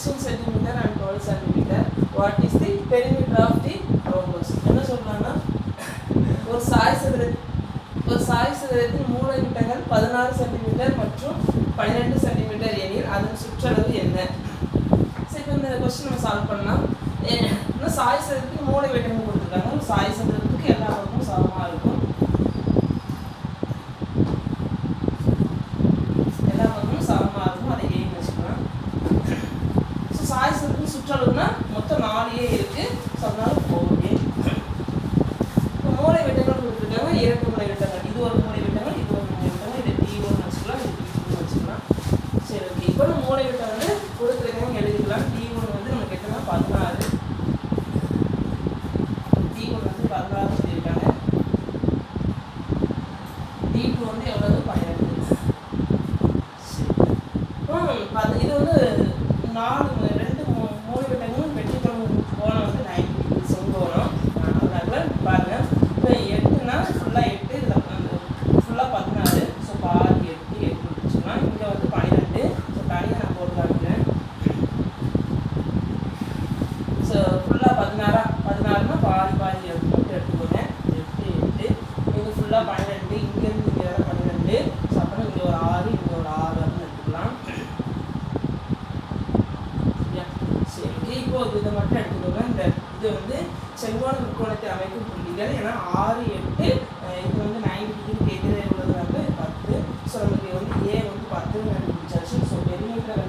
16 cm and 12 cm. What is the perimeter of the rhombus? என்ன சொல்றாங்கன்னா ஒரு சாய்சதுரத்தின் மூலைவிட்டங்கள் 16 centimetre மற்றும் 12 சென்டிமீட்டர் எனில் அதன் சுற்றளவு என்ன? சரி, இப்போ இந்த கொஸ்டின் நம்ம சால்வ் பண்ணலாம். இன்னும் சாய்சதுரத்துக்கு மூலைவிட்டங்கள் கொடுத்துருக்காங்க. சாய்சதுரத்துக்கு எல்லா பக்கமும் சமமாக இருக்கும். எல்லா பக்கமும் சமமாக இருக்கும். அதை ஏன்னு வச்சுக்கலாம். ஸோ சாய்சதுரத்துக்கு சுற்றளவுனா மொத்தம் 4 இருக்கு. ஸோ அதனால 4. இப்போ மூலைவிட்டங்கள் கொடுத்துருக்காங்க. 2 மூலைவிட்டங்கள். இது ஒரு மூலைவிட்டங்கள், இது ஒரு மூலைவிட்டங்கள். இது T1 வச்சுக்கலாம், இது T2 வச்சுக்கலாம். சரி, ஓகே. இப்போ நம்ம மூலைவிட்டம் வந்து கொடுத்துருக்காங்க, எழுதிக்கலாம். T1 வந்து நமக்கு எத்தனை 16. T1 வந்து 16 சொல்லியிருக்காங்க. T2 வந்து எவ்வளவு 12. சரி, இது வந்து 2 மூலைவிட்டங்களும் வெற்றி கோணம் வந்து 90 டிகிரி செங்கோணம். அதனால பாருங்க, இப்போ 8னா ஃபுல்லாக 8, இதில் ஃபுல்லாக 16. ஸோ பாதி 8 வச்சுக்கலாம். இங்கே வந்து 12. ஸோ தனியாக நான் போட்டு காமிக்கிறேன். ஸோ ஃபுல்லாக 16னா பாதி எடுத்துக்கோங்க. 8 இது ஃபுல்லாக 12. இங்கேருந்து இங்கே வர 12. ஸோ அப்புறம் இங்கே ஒரு 6, இங்கே ஒரு 6 எடுத்துக்கலாம். சரி, இப்போ இதை மட்டும் எடுத்துக்கோங்க. இந்த இது வந்து செங்கோண முக்கோணத்தை அமைக்கும் புள்ளிகள். ஏன்னா 6, 8 இது வந்து 90 டிகிரிக்கு எதிரே உள்ளது வந்து 10. ஸோ நமக்கு வந்து ஏ வந்து 10 கண்டுபிடிச்சாச்சு. So perimeter